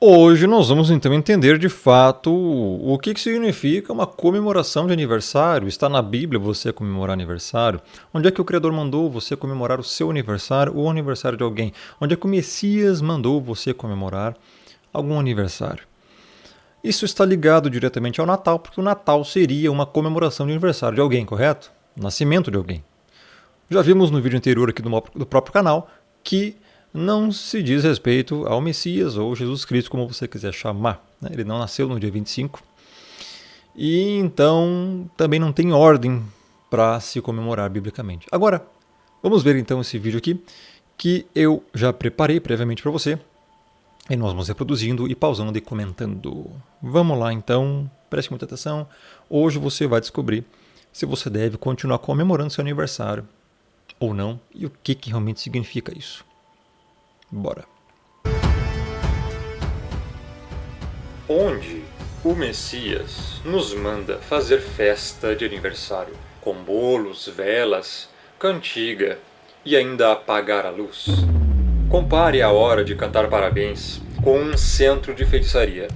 Hoje nós vamos então entender de fato o que significa uma comemoração de aniversário. Está na Bíblia você comemorar aniversário? Onde é que o Criador mandou você comemorar o seu aniversário ou o aniversário de alguém? Onde é que o Messias mandou você comemorar algum aniversário? Isso está ligado diretamente ao Natal, porque o Natal seria uma comemoração de aniversário de alguém, correto? Nascimento de alguém. Já vimos no vídeo anterior aqui do próprio canal que não se diz respeito ao Messias ou Jesus Cristo, como você quiser chamar. Ele não nasceu no dia 25. E então também não tem ordem para se comemorar biblicamente. Agora, vamos ver então esse vídeo aqui, que eu já preparei previamente para você. E nós vamos reproduzindo e pausando e comentando. Vamos lá então, preste muita atenção. Hoje você vai descobrir se você deve continuar comemorando seu aniversário ou não e o que realmente significa isso. Bora. Onde o Messias nos manda fazer festa de aniversário, com bolos, velas, cantiga e ainda apagar a luz. Compare a hora de cantar parabéns com um centro de feitiçaria.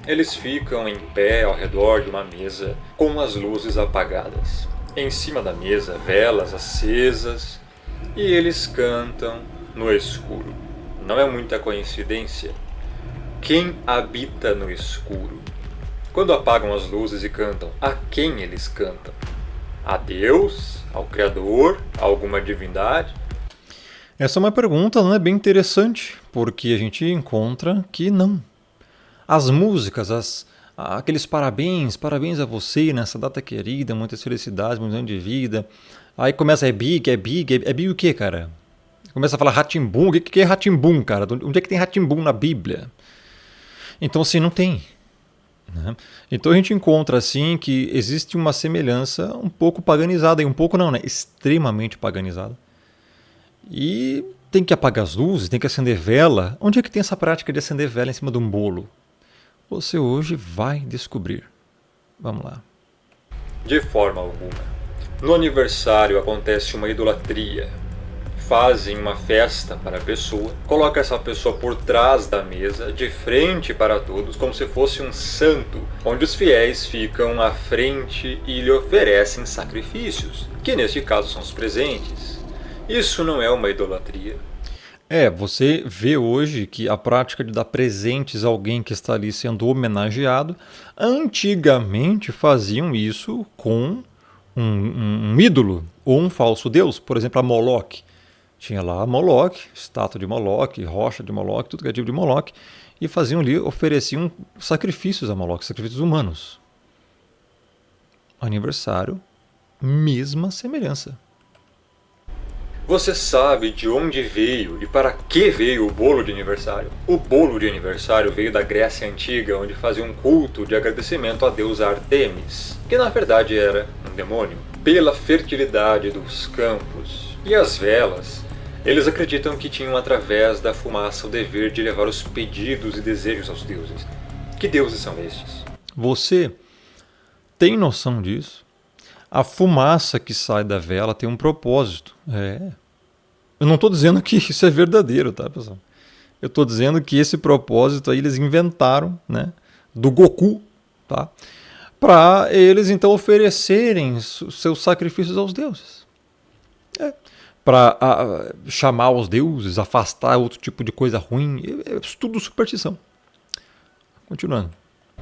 Eles ficam em pé ao redor de uma mesa com as luzes apagadas. Em cima da mesa, velas acesas e eles cantam no escuro. Não é muita coincidência. Quem habita no escuro? Quando apagam as luzes e cantam, a quem eles cantam? A Deus? Ao Criador? A alguma divindade? Essa é uma pergunta, não é bem interessante, porque a gente encontra que não. As músicas, aqueles parabéns a você nessa data querida, muitas felicidades, muitos anos de vida. Aí começa, é big o quê, cara? Começa a falar Ratimbum. O que é Ratimbum, cara? Onde é que tem Ratimbum na Bíblia? Então, assim, não tem. Né? Então a gente encontra, assim, que existe uma semelhança um pouco paganizada. E um pouco não, né? Extremamente paganizada. E tem que apagar as luzes, tem que acender vela. Onde é que tem essa prática de acender vela em cima de um bolo? Você hoje vai descobrir. Vamos lá. De forma alguma. No aniversário acontece uma idolatria. Fazem uma festa para a pessoa, coloca essa pessoa por trás da mesa, de frente para todos, como se fosse um santo, onde os fiéis ficam à frente e lhe oferecem sacrifícios, que neste caso são os presentes. Isso não é uma idolatria? Você vê hoje que a prática de dar presentes a alguém que está ali sendo homenageado, antigamente faziam isso com um ídolo ou um falso deus, por exemplo, a Moloque. Tinha lá Moloque, estátua de Moloque, rocha de Moloque, tudo que é tipo de Moloque, e faziam ali, ofereciam sacrifícios a Moloque, sacrifícios humanos. Aniversário, mesma semelhança. Você sabe de onde veio e para que veio o bolo de aniversário? O bolo de aniversário veio da Grécia Antiga, onde faziam um culto de agradecimento à deusa Artemis, que na verdade era um demônio, pela fertilidade dos campos. E as velas, eles acreditam que tinham através da fumaça o dever de levar os pedidos e desejos aos deuses. Que deuses são estes? Você tem noção disso? A fumaça que sai da vela tem um propósito. Eu não estou dizendo que isso é verdadeiro, tá, pessoal? Eu estou dizendo que esse propósito aí eles inventaram, né, do Goku, tá? Para eles então oferecerem seus sacrifícios aos deuses. Para chamar os deuses, afastar outro tipo de coisa ruim. É tudo superstição. Continuando.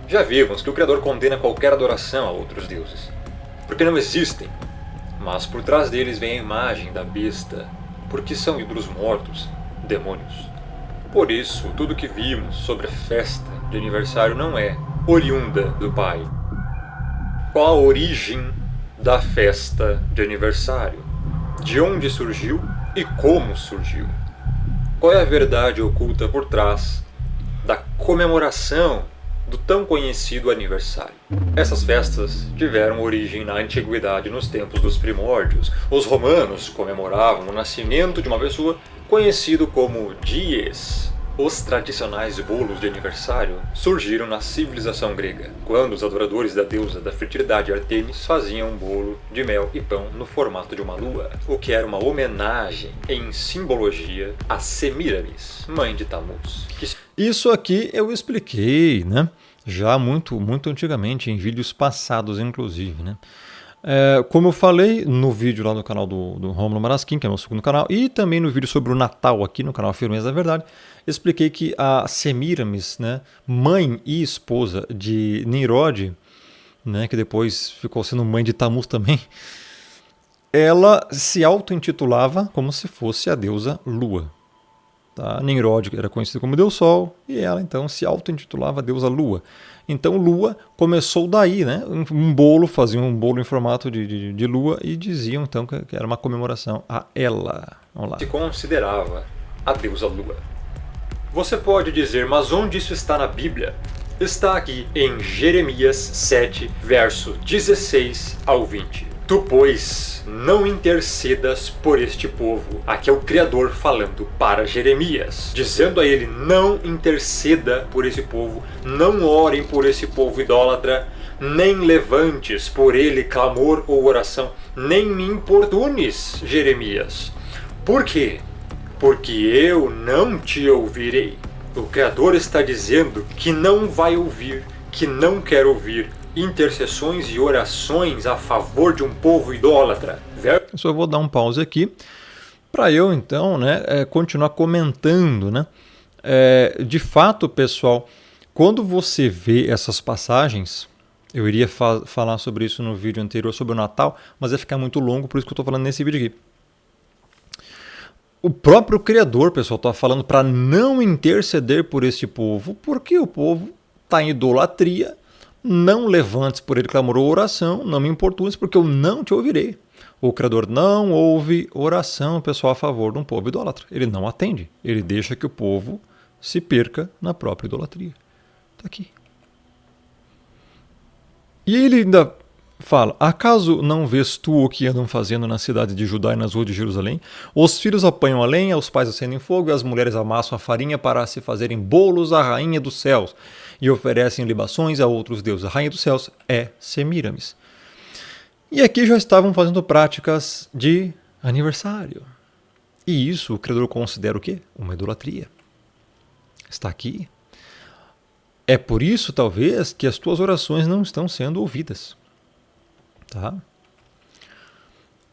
Já vimos que o Criador condena qualquer adoração a outros deuses, porque não existem, mas por trás deles vem a imagem da besta, porque são ídolos mortos, demônios. Por isso, tudo que vimos sobre a festa de aniversário não é oriunda do Pai. Qual a origem da festa de aniversário? De onde surgiu e como surgiu? Qual é a verdade oculta por trás da comemoração do tão conhecido aniversário? Essas festas tiveram origem na antiguidade, nos tempos dos primórdios. Os romanos comemoravam o nascimento de uma pessoa conhecido como dies, Os tradicionais bolos de aniversário surgiram na civilização grega, quando os adoradores da deusa da fertilidade Ártemis faziam um bolo de mel e pão no formato de uma lua, o que era uma homenagem em simbologia a Semíramis, mãe de Tammuz. Isso aqui eu expliquei, né? Já muito antigamente, em vídeos passados inclusive, né? Como eu falei no vídeo lá no canal do Rômulo Marasquim, que é o meu segundo canal, e também no vídeo sobre o Natal aqui no canal Firmeza da Verdade, expliquei que a Semíramis, né, mãe e esposa de Nimrod, né, que depois ficou sendo mãe de Tammuz também, ela se auto-intitulava como se fosse a deusa Lua. Tá? Nimrod era conhecido como Deus Sol, e ela então se auto-intitulava deusa Lua. Então Lua começou daí, né? Faziam um bolo em formato de lua e diziam então que era uma comemoração a ela. Vamos lá. Se considerava a deusa Lua. Você pode dizer, mas onde isso está na Bíblia? Está aqui em Jeremias 7, verso 16 ao 20. Tu, pois, não intercedas por este povo. Aqui é o Criador falando para Jeremias, dizendo a ele, não interceda por esse povo, não orem por esse povo idólatra, nem levantes por ele clamor ou oração, nem me importunes, Jeremias. Por quê? Porque eu não te ouvirei. O Criador está dizendo que não vai ouvir, que não quer ouvir intercessões e orações a favor de um povo idólatra. Eu só vou dar um pause aqui para eu então, né, continuar comentando, né? De fato, pessoal, quando você vê essas passagens, eu iria falar sobre isso no vídeo anterior sobre o Natal, mas vai ficar muito longo, por isso que eu estou falando nesse vídeo aqui. O próprio Criador, pessoal, está falando para não interceder por este povo, porque o povo está em idolatria. Não levantes por ele clamor ou oração, não me importunes, porque eu não te ouvirei. O Criador não ouve oração, pessoal, a favor de um povo idólatra. Ele não atende. Ele deixa que o povo se perca na própria idolatria. Está aqui. E ele ainda fala, acaso não vês tu o que andam fazendo na cidade de Judá e nas ruas de Jerusalém? Os filhos apanham a lenha, os pais acendem fogo e as mulheres amassam a farinha para se fazerem bolos à rainha dos céus e oferecem libações a outros deuses. A rainha dos céus é Semíramis. E aqui já estavam fazendo práticas de aniversário. E isso o Criador considera o quê? Uma idolatria. Está aqui. É por isso, talvez, que as tuas orações não estão sendo ouvidas. Tá?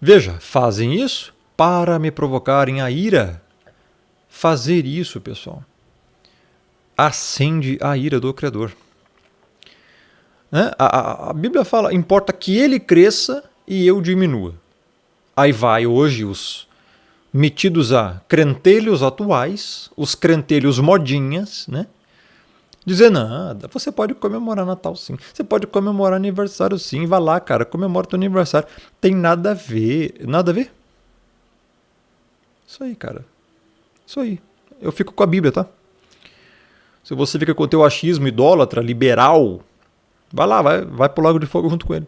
Veja, fazem isso para me provocarem a ira. Fazer isso, pessoal, acende a ira do Criador. Né? A Bíblia fala, importa que ele cresça e eu diminua. Aí vai hoje os metidos a crentelhos atuais, os crentelhos modinhas, né? Dizer nada, você pode comemorar Natal sim, você pode comemorar aniversário sim, vai lá, cara, comemora teu aniversário. Tem nada a ver, nada a ver? Isso aí, cara. Isso aí. Eu fico com a Bíblia, tá? Se você fica com o teu achismo idólatra, liberal, vai lá, vai pro lago de fogo junto com ele.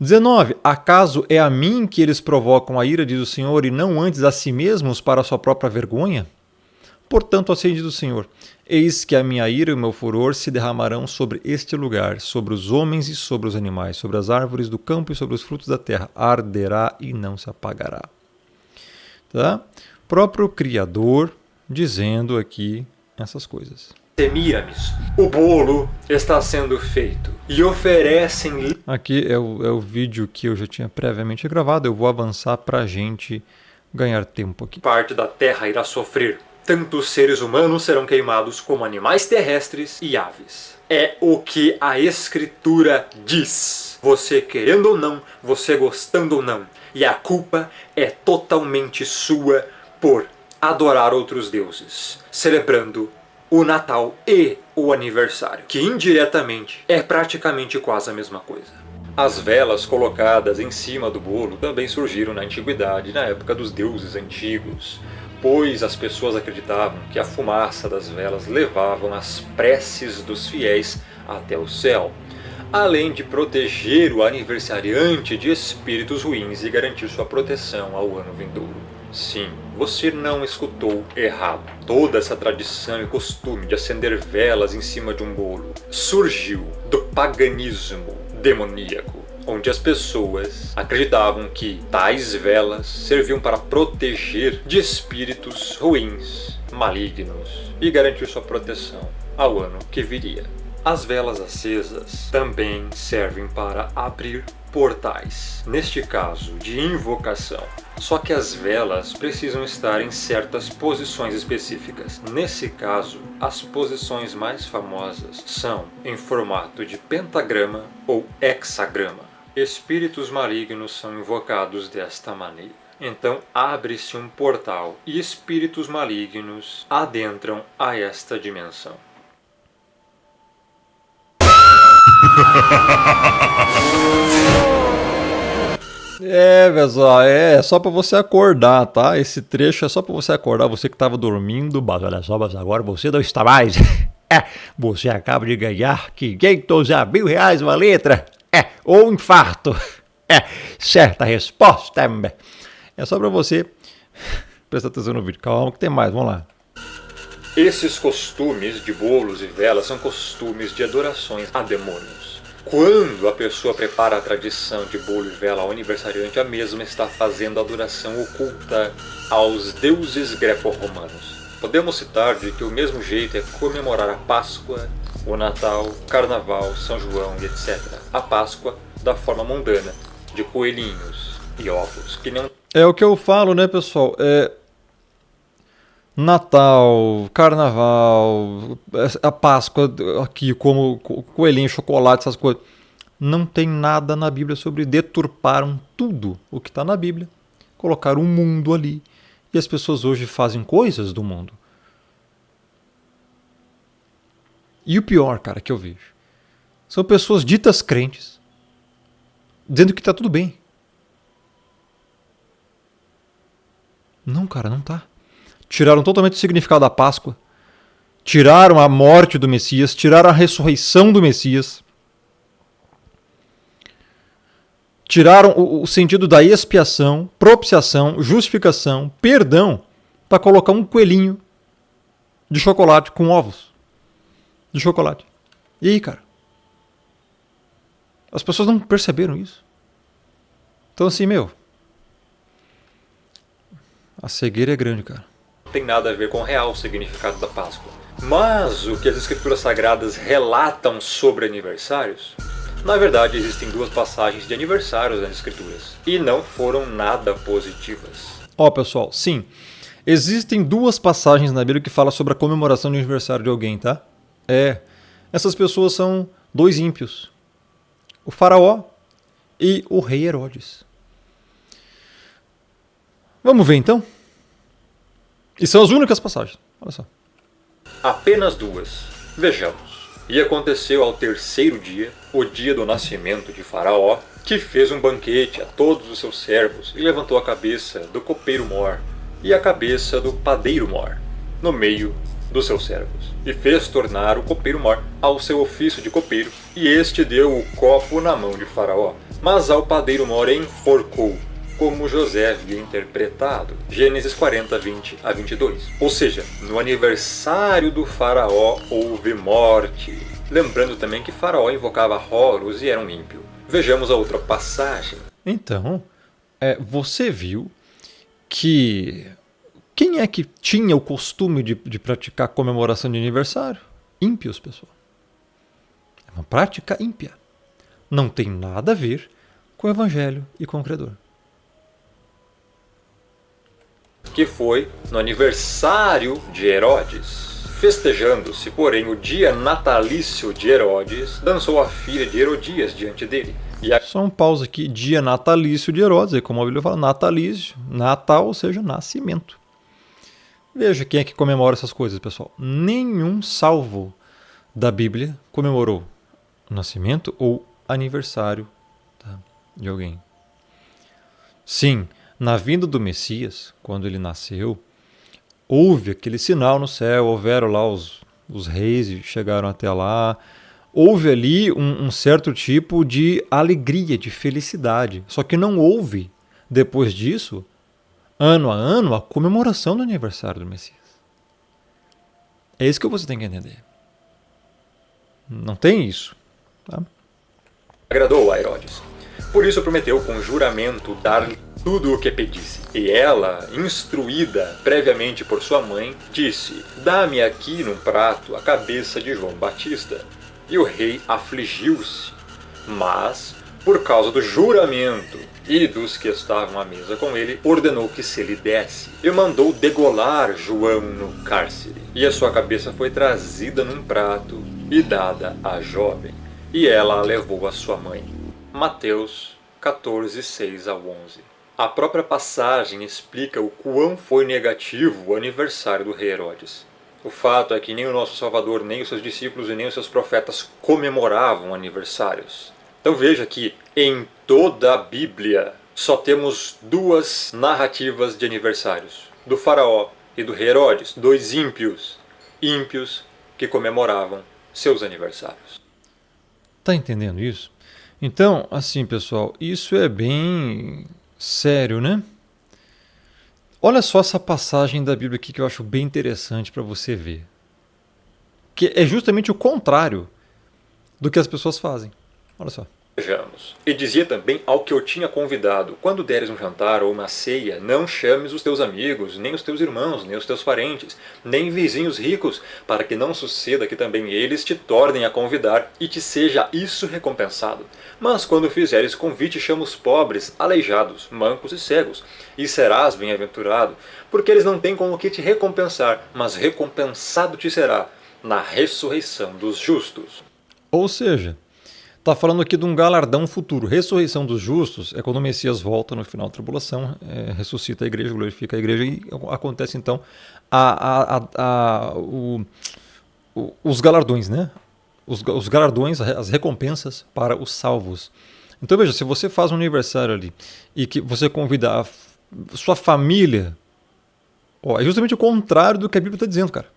19. Acaso é a mim que eles provocam a ira, diz o Senhor, e não antes a si mesmos para a sua própria vergonha? Portanto, assim diz o Senhor, eis que a minha ira e o meu furor se derramarão sobre este lugar, sobre os homens e sobre os animais, sobre as árvores do campo e sobre os frutos da terra. Arderá e não se apagará. Tá? Próprio Criador dizendo aqui essas coisas. Semíramis, o bolo está sendo feito e oferecem... Aqui é o vídeo que eu já tinha previamente gravado, eu vou avançar para a gente ganhar tempo aqui. Parte da terra irá sofrer. Tanto os seres humanos serão queimados como animais terrestres e aves. É o que a Escritura diz. Você querendo ou não, você gostando ou não. E a culpa é totalmente sua por adorar outros deuses, celebrando o Natal e o aniversário, que indiretamente é praticamente quase a mesma coisa. As velas colocadas em cima do bolo também surgiram na antiguidade, na época dos deuses antigos, pois as pessoas acreditavam que a fumaça das velas levavam as preces dos fiéis até o céu, além de proteger o aniversariante de espíritos ruins e garantir sua proteção ao ano vindouro. Sim, você não escutou errado. Toda essa tradição e costume de acender velas em cima de um bolo surgiu do paganismo demoníaco, onde as pessoas acreditavam que tais velas serviam para proteger de espíritos ruins, malignos, e garantir sua proteção ao ano que viria. As velas acesas também servem para abrir portais, neste caso de invocação. Só que as velas precisam estar em certas posições específicas. Nesse caso, as posições mais famosas são em formato de pentagrama ou hexagrama. Espíritos malignos são invocados desta maneira. Então abre-se um portal e espíritos malignos adentram a esta dimensão. Pessoal, é só pra você acordar, tá? Esse trecho é só pra você acordar, você que tava dormindo, mas olha só, mas agora você não está mais. Você acaba de ganhar R$500 mil uma letra. Ou um infarto. Certa resposta. É só pra você prestar atenção no vídeo. Calma que tem mais, vamos lá. Esses costumes de bolos e velas são costumes de adorações a demônios. Quando a pessoa prepara a tradição de bolo e vela ao aniversariante, a mesma está fazendo adoração oculta aos deuses greco-romanos. Podemos citar de que o mesmo jeito é comemorar a Páscoa, o Natal, o Carnaval, São João e etc. A Páscoa da forma mundana, de coelhinhos e ovos, que não... É o que eu falo, né, pessoal? Natal, Carnaval, a Páscoa aqui, como coelhinho, chocolate, essas coisas. Não tem nada na Bíblia sobre deturparam tudo o que está na Bíblia. Colocaram um mundo ali. E as pessoas hoje fazem coisas do mundo. E o pior, cara, que eu vejo, são pessoas ditas crentes, dizendo que está tudo bem. Não, cara, não tá. Tiraram totalmente o significado da Páscoa. Tiraram a morte do Messias. Tiraram a ressurreição do Messias. Tiraram o sentido da expiação, propiciação, justificação, perdão, para colocar um coelhinho de chocolate com ovos de chocolate. E aí, cara? As pessoas não perceberam isso. Então assim, a cegueira é grande, cara. Não tem nada a ver com o real significado da Páscoa. Mas o que as Escrituras Sagradas relatam sobre aniversários, na verdade existem duas passagens de aniversários nas Escrituras, e não foram nada positivas. Pessoal, sim, existem duas passagens na Bíblia que falam sobre a comemoração de aniversário de alguém, tá? Essas pessoas são dois ímpios, o faraó e o rei Herodes. Vamos ver então? E são as únicas passagens, olha só. Apenas duas. Vejamos. E aconteceu ao terceiro dia, o dia do nascimento de Faraó, que fez um banquete a todos os seus servos e levantou a cabeça do copeiro-mor e a cabeça do padeiro-mor no meio dos seus servos, e fez tornar o copeiro-mor ao seu ofício de copeiro, e este deu o copo na mão de Faraó, mas ao padeiro-mor enforcou, como José havia interpretado. Gênesis 40, 20 a 22. Ou seja, no aniversário do Faraó houve morte. Lembrando também que Faraó invocava Horus e era um ímpio. Vejamos a outra passagem. Então, você viu que... Quem é que tinha o costume de praticar comemoração de aniversário? Ímpios, pessoal. É uma prática ímpia. Não tem nada a ver com o Evangelho e com o Credor. Que foi no aniversário de Herodes. Festejando-se, porém, o dia natalício de Herodes, dançou a filha de Herodias diante dele. Só um pause aqui, dia natalício de Herodes, como a Bíblia fala, natalício, Natal, ou seja, nascimento. Veja quem é que comemora essas coisas, pessoal. Nenhum salvo da Bíblia comemorou o nascimento ou aniversário, tá, de alguém. Sim, na vinda do Messias, quando ele nasceu, houve aquele sinal no céu, houveram lá os reis e chegaram até lá. Houve ali um certo tipo de alegria, de felicidade. Só que não houve, depois disso, ano a ano, a comemoração do aniversário do Messias. É isso que você tem que entender. Não tem isso. Tá? Agradou a Herodes. Por isso prometeu com juramento dar-lhe tudo o que pedisse. E ela, instruída previamente por sua mãe, disse: dá-me aqui num prato a cabeça de João Batista. E o rei afligiu-se, mas, por causa do juramento e dos que estavam à mesa com ele, ordenou que se lhe desse, e mandou degolar João no cárcere. E a sua cabeça foi trazida num prato e dada à jovem, e ela a levou à sua mãe. Mateus 14, 6 a 11. A própria passagem explica o quão foi negativo o aniversário do rei Herodes. O fato é que nem o nosso Salvador, nem os seus discípulos e nem os seus profetas comemoravam aniversários. Então veja que em toda a Bíblia só temos duas narrativas de aniversários. Do faraó e do rei Herodes, dois ímpios que comemoravam seus aniversários. Tá entendendo isso? Então, assim, pessoal, isso é bem sério, né? Olha só essa passagem da Bíblia aqui que eu acho bem interessante para você ver. Que é justamente o contrário do que as pessoas fazem. Olha só. Vejamos. E dizia também ao que eu tinha convidado: quando deres um jantar ou uma ceia, não chames os teus amigos, nem os teus irmãos, nem os teus parentes, nem vizinhos ricos, para que não suceda que também eles te tornem a convidar e te seja isso recompensado. Mas quando fizeres convite, chama os pobres, aleijados, mancos e cegos, e serás bem-aventurado, porque eles não têm com o que te recompensar, mas recompensado te será na ressurreição dos justos. Ou seja, está falando aqui de um galardão futuro. Ressurreição dos justos é quando o Messias volta no final da tribulação, ressuscita a igreja, glorifica a igreja, e acontece então os galardões, né? Os galardões, as recompensas para os salvos. Então veja, se você faz um aniversário ali e que você convida a sua família, é justamente o contrário do que a Bíblia está dizendo, cara.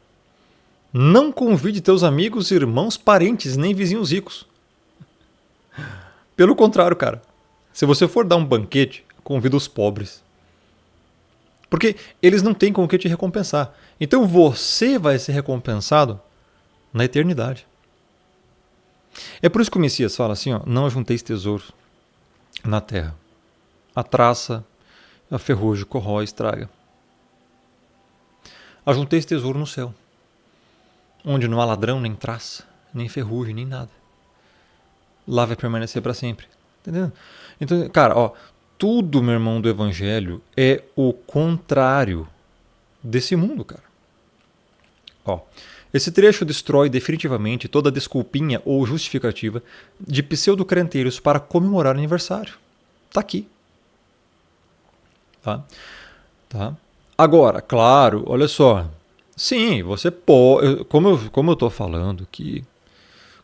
Não convide teus amigos, irmãos, parentes, nem vizinhos ricos. Pelo contrário, cara. Se você for dar um banquete, convida os pobres. Porque eles não têm com o que te recompensar. Então você vai ser recompensado na eternidade. É por isso que o Messias fala assim, ó, não ajunteis tesouros na terra. A traça, a ferrugem corrói, estraga. Ajunteis tesouro no céu, onde não há ladrão, nem traça, nem ferrugem, nem nada. Lá vai permanecer para sempre. Entendeu? Então, cara, tudo, meu irmão, do Evangelho é o contrário desse mundo, cara. Esse trecho destrói definitivamente toda a desculpinha ou justificativa de pseudo-crenteiros para comemorar o aniversário. Tá aqui. Tá? Agora, claro, olha só. Sim, você pode, como eu estou falando aqui,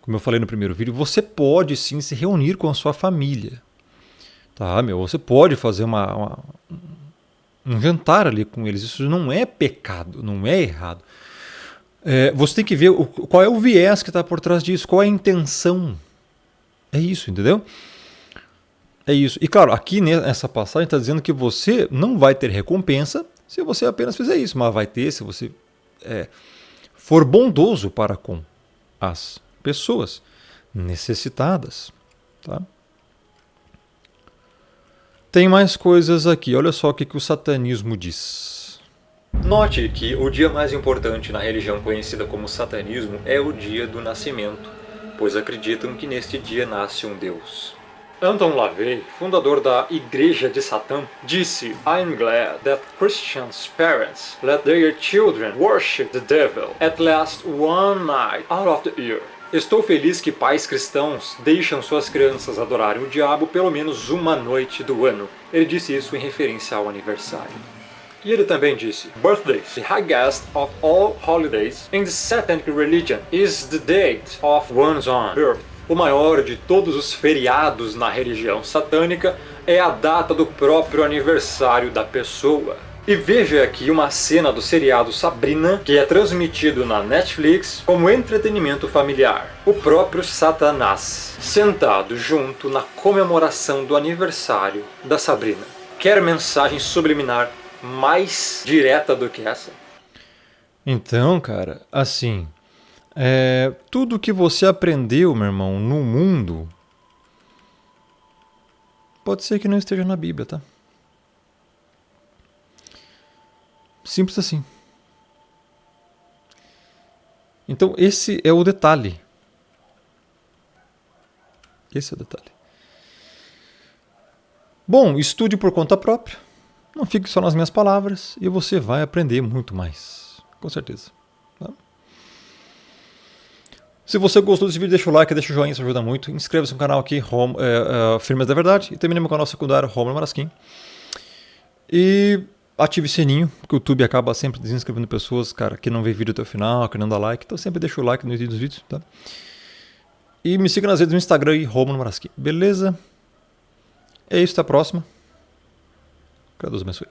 como eu falei no primeiro vídeo, você pode sim se reunir com a sua família. Tá, você pode fazer um jantar ali com eles. Isso não é pecado, não é errado. Você tem que ver qual é o viés que está por trás disso, qual é a intenção. É isso, entendeu? É isso. E claro, aqui nessa passagem está dizendo que você não vai ter recompensa se você apenas fizer isso, mas vai ter se você for bondoso para com as pessoas necessitadas. Tá? Tem mais coisas aqui. Olha só o que o satanismo diz. Note que o dia mais importante na religião conhecida como satanismo é o dia do nascimento, pois acreditam que neste dia nasce um Deus. Anton LaVey, fundador da Igreja de Satã, disse: I'm glad that Christians' parents let their children worship the devil at least one night out of the year. Estou feliz que pais cristãos deixam suas crianças adorarem o diabo pelo menos uma noite do ano. Ele disse isso em referência ao aniversário. E ele também disse: Birthdays, the highest of all holidays in the Satanic religion, is the date of one's own birth. O maior de todos os feriados na religião satânica é a data do próprio aniversário da pessoa. E veja aqui uma cena do seriado Sabrina, que é transmitido na Netflix como entretenimento familiar. O próprio Satanás, sentado junto na comemoração do aniversário da Sabrina. Quer mensagem subliminar? mais direta do que essa? Então, cara, assim, tudo que você aprendeu, meu irmão, no mundo, pode ser que não esteja na Bíblia, tá? Simples assim. Então, esse é o detalhe. Esse é o detalhe. Bom, estude por conta própria. Não fique só nas minhas palavras e você vai aprender muito mais. Com certeza. Tá? Se você gostou desse vídeo, deixa o like, deixa o joinha, isso ajuda muito. Inscreva-se no canal aqui, Firmas da Verdade. E também no meu canal secundário, Romulo Marasquim. E ative o sininho, porque o YouTube acaba sempre desinscrevendo pessoas, cara, que não vê vídeo até o final, que não dá like. Então sempre deixa o like no início dos vídeos, tá? E me siga nas redes do Instagram e Romulo Marasquim. Beleza? É isso, até a próxima. Que Deus abençoe.